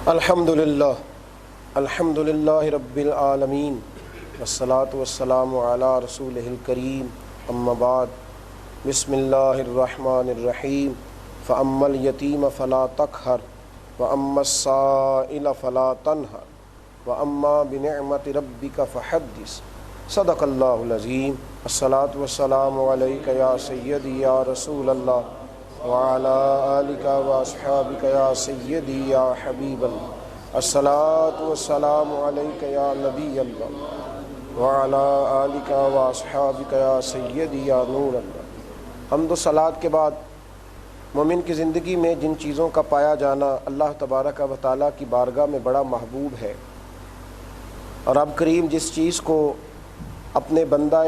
الحمدللہ رب العالمین والصلاة والسلام علی رسولہ الکریم اما بعد بسم اللہ الرحمن الرحیم فاما الیتیم فلا تقہر واما السائل فلا تنہر واما بنعمت ربک فحدث صدق اللہ العظیم۔ الصلاة والسلام علیک یا سیدی یا رسول اللہ وعلی آلک واصحابک یا سیدی یا حبیب اللہ۔ الصلاة والسلام علیک یا نبی اللہ وعلی آلک واصحابک یا سیدی یا نور اللہ۔ حمد و صلوات کے بعد مومن کی زندگی میں جن چیزوں کا پایا جانا اللہ تبارک و تعالیٰ کی بارگاہ میں بڑا محبوب ہے، اور رب کریم جس چیز کو اپنے بندہ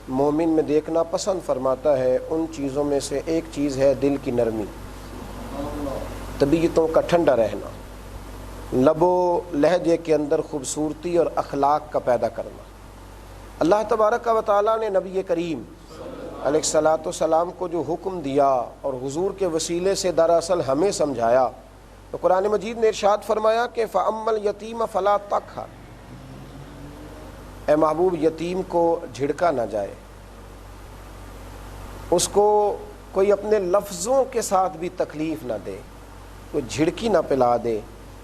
مومن میں دیکھنا پسند فرماتا ہے ان چیزوں میں سے ایک چیز ہے دل کی نرمی، طبیعتوں کا ٹھنڈا رہنا، لب و لہجے کے اندر خوبصورتی اور اخلاق کا پیدا کرنا۔ اللہ تبارک و تعالیٰ نے نبی کریم علیہ الصلاۃ والسلام کو جو حکم دیا اور حضور کے وسیلے سے دراصل ہمیں سمجھایا، تو قرآن مجید نے ارشاد فرمایا کہ فَأَمَّا الْيَتِيمَ فَلَا تَقْهَرْ، اے محبوب یتیم کو جھڑکا نہ جائے، اس کو کوئی اپنے لفظوں کے ساتھ بھی تکلیف نہ دے، کوئی جھڑکی نہ پلا دے،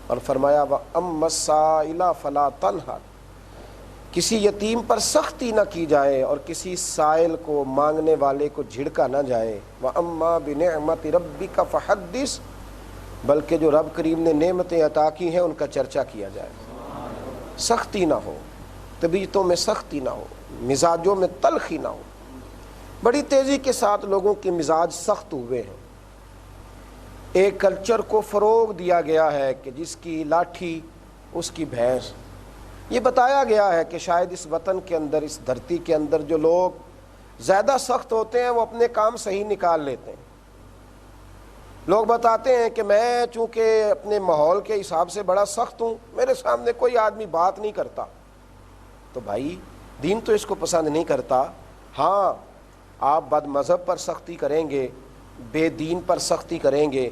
اور فرمایا وَأَمَّا السَّائِلَ فَلَا تَنْهَرْ، کسی یتیم پر سختی نہ کی جائے اور کسی سائل کو مانگنے والے کو جھڑکا نہ جائے۔ وَأَمَّا بِنِعْمَةِ رَبِّكَ فَحَدِّثْ، بلکہ جو رب کریم نے نعمتیں عطا کی ہیں ان کا چرچا کیا جائے، سختی نہ ہو، طبیعتوں میں سختی نہ ہو، مزاجوں میں تلخی نہ ہو۔ بڑی تیزی کے ساتھ لوگوں کے مزاج سخت ہوئے ہیں۔ ایک کلچر کو فروغ دیا گیا ہے کہ جس کی لاٹھی اس کی بھینس۔ یہ بتایا گیا ہے کہ شاید اس وطن کے اندر، اس دھرتی کے اندر جو لوگ زیادہ سخت ہوتے ہیں وہ اپنے کام صحیح نکال لیتے ہیں۔ لوگ بتاتے ہیں کہ میں چونکہ اپنے ماحول کے حساب سے بڑا سخت ہوں، میرے سامنے کوئی آدمی بات نہیں کرتا۔ تو بھائی دین تو اس کو پسند نہیں کرتا۔ ہاں آپ بد مذہب پر سختی کریں گے، بے دین پر سختی کریں گے،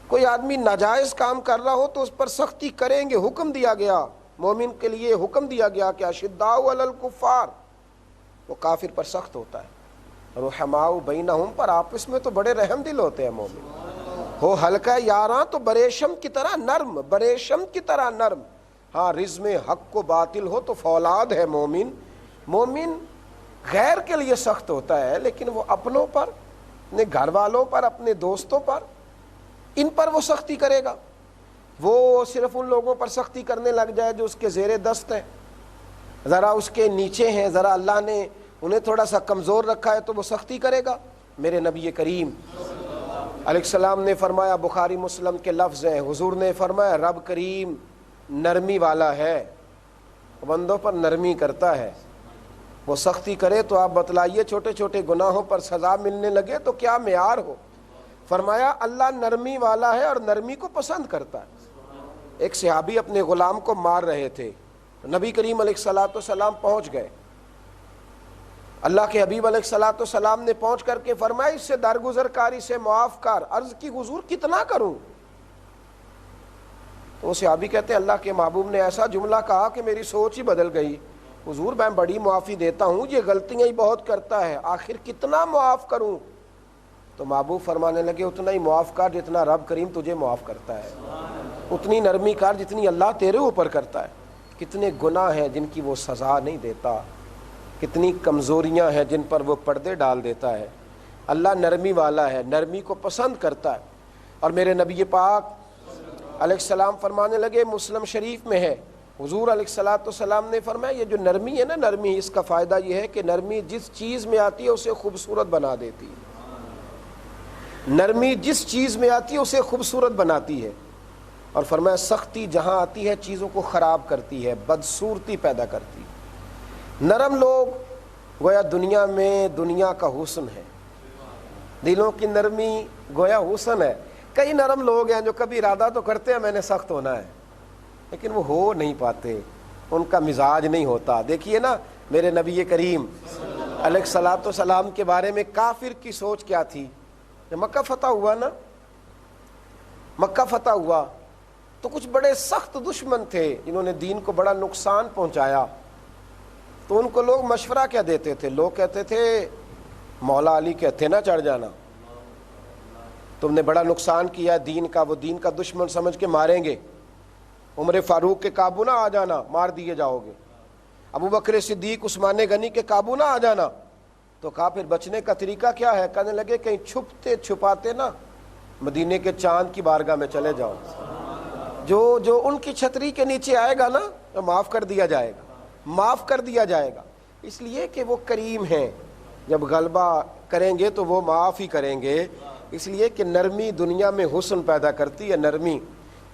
کوئی آدمی ناجائز کام کر رہا ہو تو اس پر سختی کریں گے۔ حکم دیا گیا، مومن کے لیے حکم دیا گیا کہ اشداء علی الکفار، وہ کافر پر سخت ہوتا ہے، رحماء بینہم، پر آپس میں تو بڑے رحم دل ہوتے ہیں مومن۔ ہو ہلکا یاراں تو بریشم کی طرح نرم، بریشم کی طرح نرم۔ ہاں رزم حق کو باطل ہو تو فولاد ہے مومن۔ مومن غیر کے لیے سخت ہوتا ہے لیکن وہ اپنوں پر، اپنے گھر والوں پر، اپنے دوستوں پر، ان پر وہ سختی کرے گا۔ وہ صرف ان لوگوں پر سختی کرنے لگ جائے جو اس کے زیر دست ہیں، ذرا اس کے نیچے ہیں، ذرا اللہ نے انہیں تھوڑا سا کمزور رکھا ہے تو وہ سختی کرے گا۔ میرے نبی کریم علیہ السلام نے فرمایا، بخاری مسلم کے لفظ ہیں، حضور نے فرمایا رب کریم نرمی والا ہے، بندوں پر نرمی کرتا ہے۔ وہ سختی کرے تو آپ بتلائیے چھوٹے چھوٹے گناہوں پر سزا ملنے لگے تو کیا معیار ہو۔ فرمایا اللہ نرمی والا ہے اور نرمی کو پسند کرتا ہے۔ ایک صحابی اپنے غلام کو مار رہے تھے، نبی کریم علیہ الصلاۃ والسلام پہنچ گئے۔ اللہ کے حبیب علیہ الصلاۃ والسلام نے پہنچ کر کے فرمایا اس سے درگزر کر، اسے معاف کر۔ عرض کی حضور کتنا کروں؟ تو وہ صحابی کہتے ہیں اللہ کے محبوب نے ایسا جملہ کہا کہ میری سوچ ہی بدل گئی۔ حضور میں بڑی معافی دیتا ہوں، یہ غلطیاں ہی بہت کرتا ہے، آخر کتنا معاف کروں؟ تو محبوب فرمانے لگے اتنا ہی معاف کر جتنا رب کریم تجھے معاف کرتا ہے، اتنی نرمی کر جتنی اللہ تیرے اوپر کرتا ہے۔ کتنے گناہ ہیں جن کی وہ سزا نہیں دیتا، کتنی کمزوریاں ہیں جن پر وہ پردے ڈال دیتا ہے۔ اللہ نرمی والا ہے، نرمی کو پسند کرتا ہے۔ اور میرے نبی پاک علیہ السلام فرمانے لگے، مسلم شریف میں ہے، حضور علیہ الصلاۃ والسلام نے فرمایا یہ جو نرمی ہے نا، نرمی اس کا فائدہ یہ ہے کہ نرمی جس چیز میں آتی ہے اسے خوبصورت بنا دیتی ہے۔ نرمی جس چیز میں آتی ہے اسے خوبصورت بناتی ہے۔ اور فرمایا سختی جہاں آتی ہے چیزوں کو خراب کرتی ہے، بدصورتی پیدا کرتی ہے۔ نرم لوگ گویا دنیا میں دنیا کا حسن ہے، دلوں کی نرمی گویا حسن ہے۔ کئی نرم لوگ ہیں جو کبھی ارادہ تو کرتے ہیں میں نے سخت ہونا ہے، لیکن وہ ہو نہیں پاتے، ان کا مزاج نہیں ہوتا۔ دیکھیے نا میرے نبی کریم علیہ الصلاۃ والسلام کے بارے میں کافر کی سوچ کیا تھی؟ جب مکہ فتح ہوا نا، مکہ فتح ہوا تو کچھ بڑے سخت دشمن تھے جنہوں نے دین کو بڑا نقصان پہنچایا، تو ان کو لوگ مشورہ کیا دیتے تھے؟ لوگ کہتے تھے مولا علی کہتے نہ چڑھ جانا، تم نے بڑا نقصان کیا دین کا، وہ دین کا دشمن سمجھ کے ماریں گے، عمر فاروق کے قابو نہ آ جانا، مار دیے جاؤ گے، ابو بکر صدیق عثمان غنی کے قابو نہ آ جانا۔ تو کہا پھر بچنے کا طریقہ کیا ہے؟ کہنے لگے کہیں چھپتے چھپاتے نا مدینے کے چاند کی بارگاہ میں چلے جاؤ، جو ان کی چھتری کے نیچے آئے گا نا تو معاف کر دیا جائے گا، معاف کر دیا جائے گا، اس لیے کہ وہ کریم ہیں، جب غلبہ کریں گے تو وہ معاف ہی کریں گے، اس لیے کہ نرمی دنیا میں حسن پیدا کرتی ہے، نرمی۔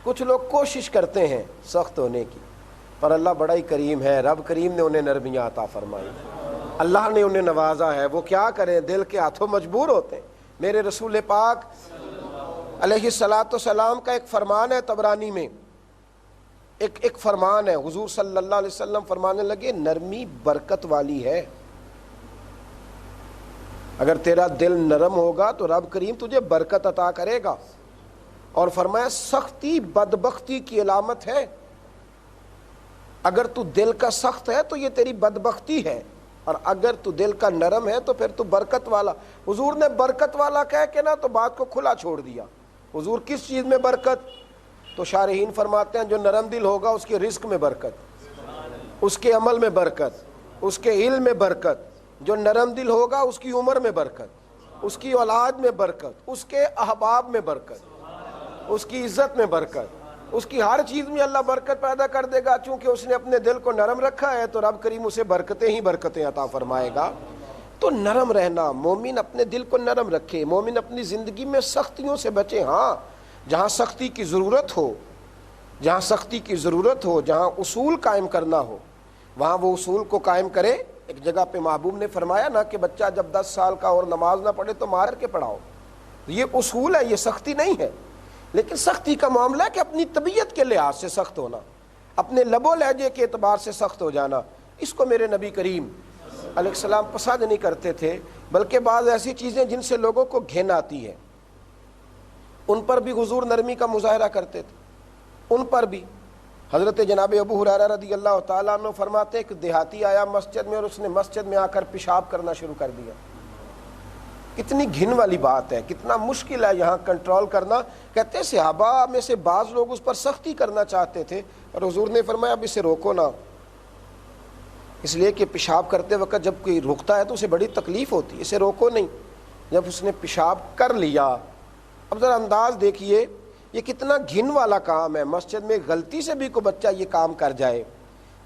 کچھ لوگ کوشش کرتے ہیں سخت ہونے کی، پر اللہ بڑا ہی کریم ہے، رب کریم نے انہیں نرمیاں عطا فرمائی، اللہ نے انہیں نوازا ہے، وہ کیا کریں، دل کے ہاتھوں مجبور ہوتے ہیں۔ میرے رسول پاک علیہ الصلاۃ والسلام کا ایک فرمان ہے طبرانی میں، ایک فرمان ہے، حضور صلی اللہ علیہ وسلم فرمانے لگے نرمی برکت والی ہے، اگر تیرا دل نرم ہوگا تو رب کریم تجھے برکت عطا کرے گا، اور فرمایا سختی بدبختی کی علامت ہے، اگر تو دل کا سخت ہے تو یہ تیری بدبختی ہے، اور اگر تو دل کا نرم ہے تو پھر تو برکت والا۔ حضور نے برکت والا کہہ کے نا تو بات کو کھلا چھوڑ دیا۔ حضور کس چیز میں برکت؟ تو شارحین فرماتے ہیں جو نرم دل ہوگا اس کے رزق میں برکت، اس کے عمل میں برکت، اس کے علم میں برکت، جو نرم دل ہوگا اس کی عمر میں برکت، اس کی اولاد میں برکت، اس کے احباب میں برکت، اس کی عزت میں برکت، اس کی ہر چیز میں اللہ برکت پیدا کر دے گا، چونکہ اس نے اپنے دل کو نرم رکھا ہے تو رب کریم اسے برکتیں ہی برکتیں عطا فرمائے گا۔ تو نرم رہنا، مومن اپنے دل کو نرم رکھے، مومن اپنی زندگی میں سختیوں سے بچے، ہاں جہاں سختی کی ضرورت ہو، جہاں سختی کی ضرورت ہو، جہاں اصول قائم کرنا ہو وہاں وہ اصول کو قائم کرے۔ ایک جگہ پہ محبوب نے فرمایا نا کہ بچہ جب 10 سال کا اور نماز نہ پڑھے تو مار کے پڑھاؤ، یہ اصول ہے، یہ سختی نہیں ہے۔ لیکن سختی کا معاملہ ہے کہ اپنی طبیعت کے لحاظ سے سخت ہونا، اپنے لب و لہجے کے اعتبار سے سخت ہو جانا، اس کو میرے نبی کریم علیہ السلام پسند نہیں کرتے تھے، بلکہ بعض ایسی چیزیں جن سے لوگوں کو گھن آتی ہے ان پر بھی حضور نرمی کا مظاہرہ کرتے تھے، ان پر بھی۔ حضرت جناب ابو ہریرہ رضی اللہ تعالیٰ عنہ فرماتے ہیں کہ دیہاتی آیا مسجد میں اور اس نے مسجد میں آ کر پیشاب کرنا شروع کر دیا۔ کتنی گھن والی بات ہے، کتنا مشکل ہے یہاں کنٹرول کرنا۔ کہتے ہیں صحابہ میں سے بعض لوگ اس پر سختی کرنا چاہتے تھے اور حضور نے فرمایا اب اسے روکو نہ، اس لیے کہ پیشاب کرتے وقت جب کوئی رکتا ہے تو اسے بڑی تکلیف ہوتی ہے، اسے روکو نہیں۔ جب اس نے پیشاب کر لیا، اب ذرا انداز دیکھیے یہ کتنا گھن والا کام ہے، مسجد میں غلطی سے بھی کوئی بچہ یہ کام کر جائے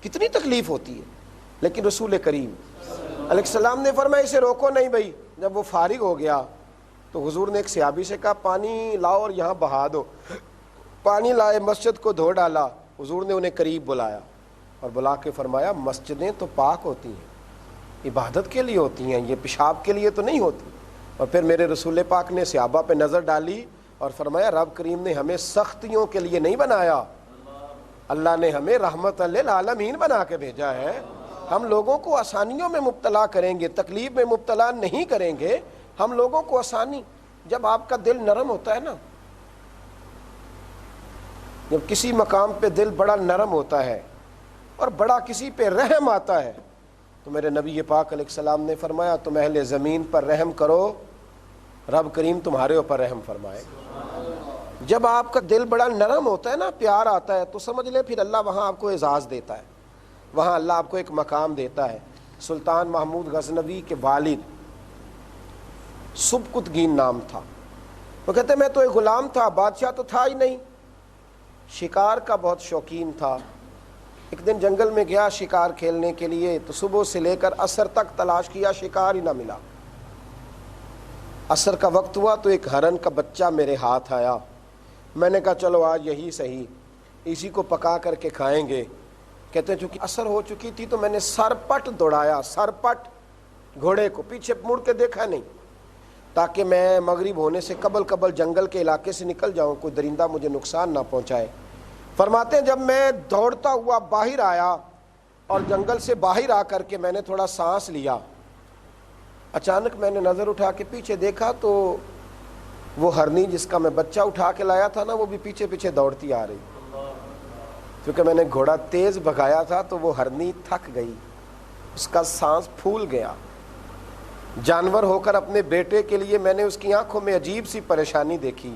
کتنی تکلیف ہوتی ہے، لیکن رسول کریم علیہ السلام نے فرمایا اسے روکو نہیں بھائی۔ جب وہ فارغ ہو گیا تو حضور نے ایک صحابی سے کہا پانی لاؤ اور یہاں بہا دو، پانی لائے، مسجد کو دھو ڈالا، حضور نے انہیں قریب بلایا اور بلا کے فرمایا مسجدیں تو پاک ہوتی ہیں، عبادت کے لیے ہوتی ہیں، یہ پیشاب کے لیے تو نہیں ہوتی۔ اور پھر میرے رسول پاک نے صحابہ پہ نظر ڈالی اور فرمایا رب کریم نے ہمیں سختیوں کے لیے نہیں بنایا، اللہ نے ہمیں رحمت للعالمین بنا کے بھیجا ہے، ہم لوگوں کو آسانیوں میں مبتلا کریں گے، تکلیف میں مبتلا نہیں کریں گے، ہم لوگوں کو آسانی۔ جب آپ کا دل نرم ہوتا ہے نا، جب کسی مقام پہ دل بڑا نرم ہوتا ہے اور بڑا کسی پہ رحم آتا ہے تو میرے نبی پاک علیہ السلام نے فرمایا تم اہل زمین پر رحم کرو، رب کریم تمہارے اوپر رحم فرمائے۔ جب آپ کا دل بڑا نرم ہوتا ہے نا، پیار آتا ہے، تو سمجھ لیں پھر اللہ وہاں آپ کو اعزاز دیتا ہے، وہاں اللہ آپ کو ایک مقام دیتا ہے۔ سلطان محمود غزنوی کے والد سبکتگین نام تھا، وہ کہتے میں تو ایک غلام تھا، بادشاہ تو تھا ہی نہیں، شکار کا بہت شوقین تھا۔ ایک دن جنگل میں گیا شکار کھیلنے کے لیے، تو صبح سے لے کر عصر تک تلاش کیا، شکار ہی نہ ملا۔ عصر کا وقت ہوا تو ایک ہرن کا بچہ میرے ہاتھ آیا، میں نے کہا چلو آج یہی صحیح، اسی کو پکا کر کے کھائیں گے۔ کہتے ہیں چونکہ عصر ہو چکی تھی تو میں نے سرپٹ دوڑایا، سرپٹ گھوڑے کو، پیچھے مڑ کے دیکھا نہیں، تاکہ میں مغرب ہونے سے قبل جنگل کے علاقے سے نکل جاؤں، کوئی درندہ مجھے نقصان نہ پہنچائے۔ فرماتے ہیں جب میں دوڑتا ہوا باہر آیا اور جنگل سے باہر آ کر کے میں نے تھوڑا سانس لیا، اچانک میں نے نظر اٹھا کے پیچھے دیکھا تو وہ ہرنی جس کا میں بچہ اٹھا کے لایا تھا نا، وہ بھی پیچھے پیچھے دوڑتی آ رہی۔ کیونکہ میں نے گھوڑا تیز بھگایا تھا تو وہ ہرنی تھک گئی، اس کا سانس پھول گیا۔ جانور ہو کر اپنے بیٹے کے لیے میں نے اس کی آنکھوں میں عجیب سی پریشانی دیکھی۔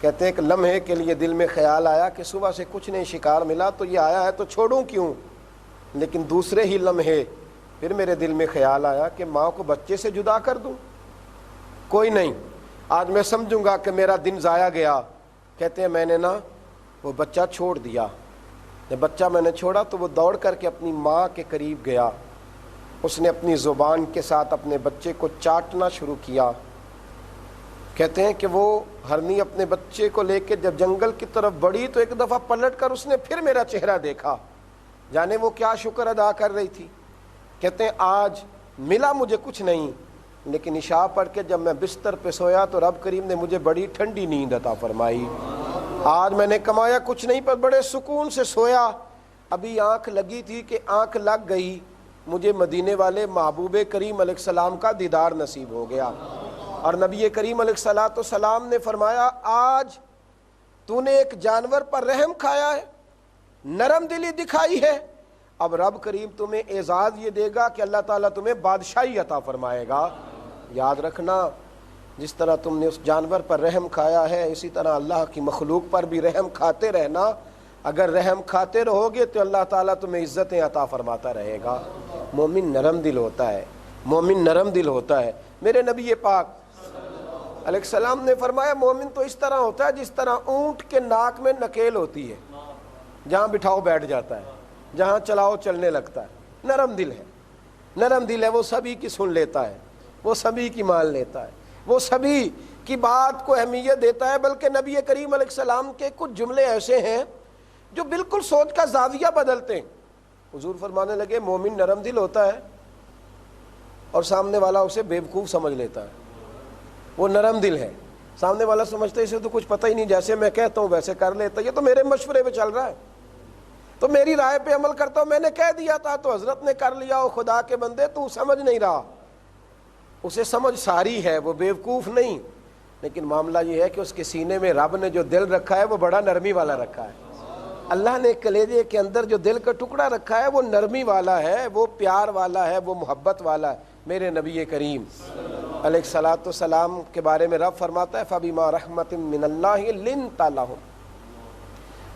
کہتے ہیں کہ لمحے کے لیے دل میں خیال آیا کہ صبح سے کچھ نہیں شکار ملا تو یہ آیا ہے تو چھوڑوں کیوں، لیکن دوسرے ہی لمحے پھر میرے دل میں خیال آیا کہ ماں کو بچے سے جدا کر دوں، کوئی نہیں، آج میں سمجھوں گا کہ میرا دن ضائع گیا۔ کہتے ہیں میں نے نا وہ بچہ چھوڑ دیا، جب بچہ میں نے چھوڑا تو وہ دوڑ کر کے اپنی ماں کے قریب گیا، اس نے اپنی زبان کے ساتھ اپنے بچے کو چاٹنا شروع کیا۔ کہتے ہیں کہ وہ ہرنی اپنے بچے کو لے کے جب جنگل کی طرف بڑھی تو ایک دفعہ پلٹ کر اس نے پھر میرا چہرہ دیکھا، جانے وہ کیا شکر ادا کر رہی تھی۔ کہتے ہیں آج ملا مجھے کچھ نہیں، لیکن عشاء پڑھ کے جب میں بستر پہ سویا تو رب کریم نے مجھے بڑی ٹھنڈی نیند عطا فرمائی۔ آج میں نے کمایا کچھ نہیں پر بڑے سکون سے سویا، ابھی آنکھ لگی تھی کہ آنکھ لگ گئی، مجھے مدینے والے محبوب کریم علیہ السلام کا دیدار نصیب ہو گیا۔ اور نبی کریم علیہ السلام نے فرمایا آج تو نے ایک جانور پر رحم کھایا ہے، نرم دلی دکھائی ہے، اب رب کریم تمہیں اعزاز یہ دے گا کہ اللہ تعالیٰ تمہیں بادشاہی عطا فرمائے گا۔ یاد رکھنا جس طرح تم نے اس جانور پر رحم کھایا ہے اسی طرح اللہ کی مخلوق پر بھی رحم کھاتے رہنا، اگر رحم کھاتے رہو گے تو اللہ تعالیٰ تمہیں عزتیں عطا فرماتا رہے گا۔ مومن نرم دل ہوتا ہے، مومن نرم دل ہوتا ہے۔ میرے نبی پاک علیہ السلام نے فرمایا مومن تو اس طرح ہوتا ہے جس طرح اونٹ کے ناک میں نکیل ہوتی ہے، جہاں بٹھاؤ بیٹھ جاتا ہے، جہاں چلاؤ چلنے لگتا ہے۔ نرم دل ہے، نرم دل ہے، وہ سبھی کی سن لیتا ہے، وہ سبھی کی مان لیتا ہے، وہ سبھی کی بات کو اہمیت دیتا ہے۔ بلکہ نبی کریم علیہ السلام کے کچھ جملے ایسے ہیں جو بالکل سوچ کا زاویہ بدلتے ہیں۔ حضور فرمانے لگے مومن نرم دل ہوتا ہے اور سامنے والا اسے بیوقوف سمجھ لیتا ہے، وہ نرم دل ہے، سامنے والا سمجھتا ہے اسے تو کچھ پتہ ہی نہیں، جیسے میں کہتا ہوں ویسے کر لیتا، یہ تو میرے مشورے پہ چل رہا ہے، تو میری رائے پہ عمل کرتا ہوں، میں نے کہہ دیا تھا تو حضرت نے کر لیا، وہ خدا کے بندے تو سمجھ نہیں رہا، اسے سمجھ ساری ہے، وہ بیوقوف نہیں۔ لیکن معاملہ یہ ہے کہ اس کے سینے میں رب نے جو دل رکھا ہے وہ بڑا نرمی والا رکھا ہے۔ اللہ نے کلیجے کے اندر جو دل کا ٹکڑا رکھا ہے وہ نرمی والا ہے، وہ پیار والا ہے، وہ محبت والا ہے۔ میرے نبی کریم علیہ الصلاۃ والسلام کے بارے میں رب فرماتا ہے فَبِمَا رَحْمَةٍ مِّنَ اللَّهِ لِنْتَ لَهُمْ،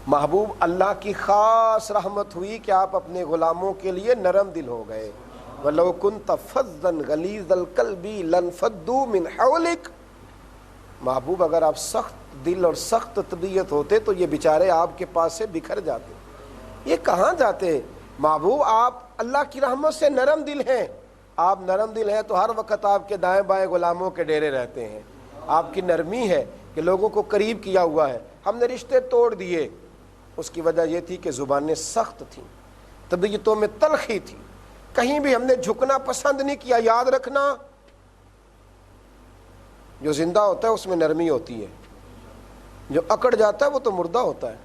محبوب اللہ کی خاص رحمت ہوئی کہ آپ اپنے غلاموں کے لیے نرم دل ہو گئے۔ وَلَوْ كُنْتَ فَظًّا غَلِيظَ الْقَلْبِ لَانفَضُّوا مِنْ حَوْلِكَ، محبوب اگر آپ سخت دل اور سخت طبیعت ہوتے تو یہ بیچارے آپ کے پاس سے بکھر جاتے، یہ کہاں جاتے؟ محبوب آپ اللہ کی رحمت سے نرم دل ہیں، آپ نرم دل ہیں تو ہر وقت آپ کے دائیں بائیں غلاموں کے ڈیرے رہتے ہیں۔ آپ کی نرمی ہے کہ لوگوں کو قریب کیا ہوا ہے۔ ہم نے رشتے توڑ دیے، اس کی وجہ یہ تھی کہ زبانیں سخت تھیں، طبیعتوں میں تلخی تھی، کہیں بھی ہم نے جھکنا پسند نہیں کیا۔ یاد رکھنا جو زندہ ہوتا ہے اس میں نرمی ہوتی ہے، جو اکڑ جاتا ہے وہ تو مردہ ہوتا ہے۔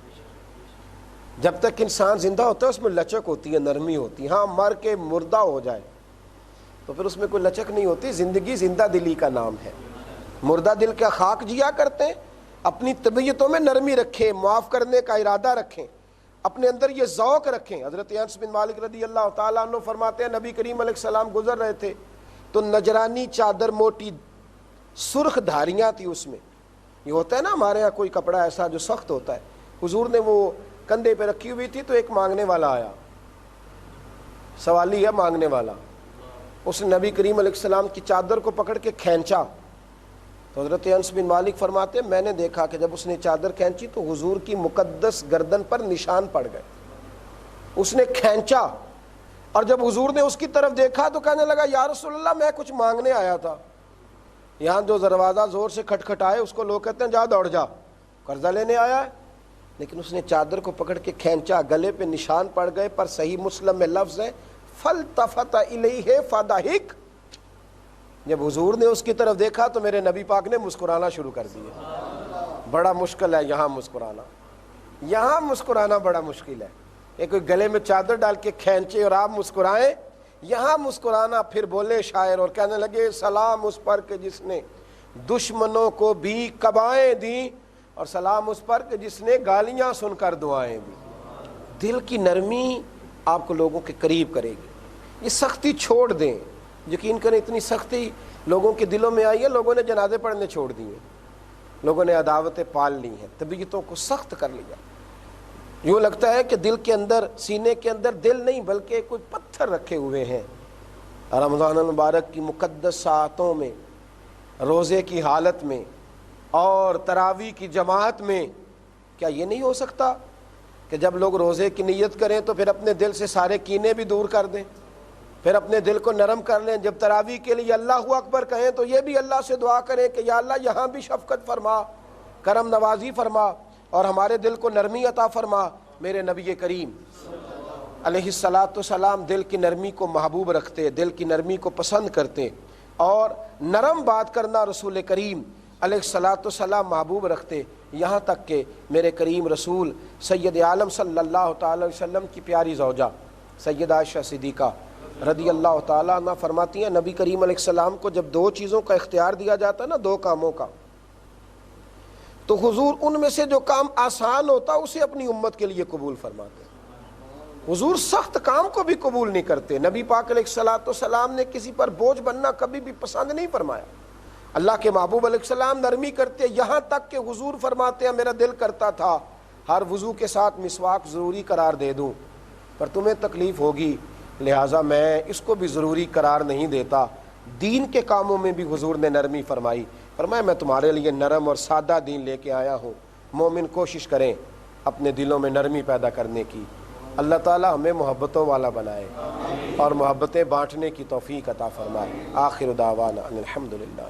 جب تک انسان زندہ ہوتا ہے اس میں لچک ہوتی ہے، نرمی ہوتی ہے۔ ہاں مر کے مردہ ہو جائے تو پھر اس میں کوئی لچک نہیں ہوتی۔ زندگی زندہ دلی کا نام ہے۔ مردہ دل کا خاک جیا کرتے ہیں، اپنی طبیعتوں میں نرمی رکھیں، معاف کرنے کا ارادہ رکھیں، اپنے اندر یہ ذوق رکھیں۔ حضرت انس بن مالک رضی اللہ تعالیٰ عنہ فرماتے ہیں نبی کریم علیہ السلام گزر رہے تھے تو نجرانی چادر موٹی سرخ دھاریاں تھی، اس میں یہ ہوتا ہے نا ہمارے ہاں کوئی کپڑا ایسا جو سخت ہوتا ہے، حضور نے وہ کندھے پہ رکھی ہوئی تھی تو ایک مانگنے والا آیا، سوالی ہے مانگنے والا، اس نے نبی کریم علیہ السلام کی چادر کو پکڑ کے کھینچا تو حضرت انس بن مالک فرماتے میں نے دیکھا کہ جب اس نے چادر کھینچی تو حضور کی مقدس گردن پر نشان پڑ گئے۔ اس نے کھینچا اور جب حضور نے اس کی طرف دیکھا تو کہنے لگا یا رسول اللہ میں کچھ مانگنے آیا تھا۔ یہاں جو دروازہ زور سے کھٹکھٹائے اس کو لوگ کہتے ہیں جا دوڑ جا، قرضہ لینے آیا ہے، لیکن اس نے چادر کو پکڑ کے کھینچا، گلے پہ نشان پڑ گئے۔ پر صحیح مسلم میں لفظ ہے فَالْتَفَتَ إِلَيْهِ فَضَحِكَ، جب حضور نے اس کی طرف دیکھا تو میرے نبی پاک نے مسکرانا شروع کر دیا۔ بڑا مشکل ہے یہاں مسکرانا، یہاں مسکرانا بڑا مشکل ہے۔ ایک کوئی گلے میں چادر ڈال کے کھینچے اور آپ مسکرائیں، یہاں مسکرانا۔ پھر بولے شاعر اور کہنے لگے سلام اس پر کہ جس نے دشمنوں کو بھی قبائیں دیں، اور سلام اس پر کہ جس نے گالیاں سن کر دعائیں دی۔ دل کی نرمی آپ کو لوگوں کے قریب کرے گی. یہ سختی چھوڑ دیں. یقین کریں اتنی سختی لوگوں کے دلوں میں آئی ہے, لوگوں نے جنازے پڑھنے چھوڑ دیے, لوگوں نے عداوتیں پال لی ہیں, طبیعتوں کو سخت کر لیا. یوں لگتا ہے کہ دل کے اندر, سینے کے اندر دل نہیں بلکہ کوئی پتھر رکھے ہوئے ہیں. رمضان المبارک کی مقدس ساعتوں میں, روزے کی حالت میں اور تراویح کی جماعت میں, کیا یہ نہیں ہو سکتا کہ جب لوگ روزے کی نیت کریں تو پھر اپنے دل سے سارے کینے بھی دور کر دیں, پھر اپنے دل کو نرم کر لیں. جب تراویح کے لیے اللہ اکبر کہیں تو یہ بھی اللہ سے دعا کریں کہ یا اللہ یہاں بھی شفقت فرما, کرم نوازی فرما اور ہمارے دل کو نرمی عطا فرما. میرے نبی کریم علیہ الصلاۃ والسلام دل کی نرمی کو محبوب رکھتے, دل کی نرمی کو پسند کرتے, اور نرم بات کرنا رسول کریم علیہ الصلاۃ والسلام محبوب رکھتے. یہاں تک کہ میرے کریم رسول سید عالم صلی اللہ تعالی علیہ وسلم کی پیاری زوجہ سیدہ عائشہ صدیقہ رضی اللہ تعالیٰ عنہ فرماتی ہیں, نبی کریم علیہ السلام کو جب دو چیزوں کا اختیار دیا جاتا ہے نا, دو کاموں کا, تو حضور ان میں سے جو کام آسان ہوتا اسے اپنی امت کے لیے قبول فرماتے. حضور سخت کام کو بھی قبول نہیں کرتے. نبی پاک علیہ الصلوۃ والسلام نے کسی پر بوجھ بننا کبھی بھی پسند نہیں فرمایا. اللہ کے محبوب علیہ السلام نرمی کرتے, یہاں تک کہ حضور فرماتے ہیں میرا دل کرتا تھا ہر وضو کے ساتھ مسواک ضروری قرار دے دوں, پر تمہیں تکلیف ہوگی لہٰذا میں اس کو بھی ضروری قرار نہیں دیتا. دین کے کاموں میں بھی حضور نے نرمی فرمائی. فرمایا میں تمہارے لیے نرم اور سادہ دین لے کے آیا ہوں. مومن کوشش کریں اپنے دلوں میں نرمی پیدا کرنے کی. اللہ تعالی ہمیں محبتوں والا بنائے اور محبتیں بانٹنے کی توفیق عطا فرمائے. آخر دعوانا ان الحمد للہ.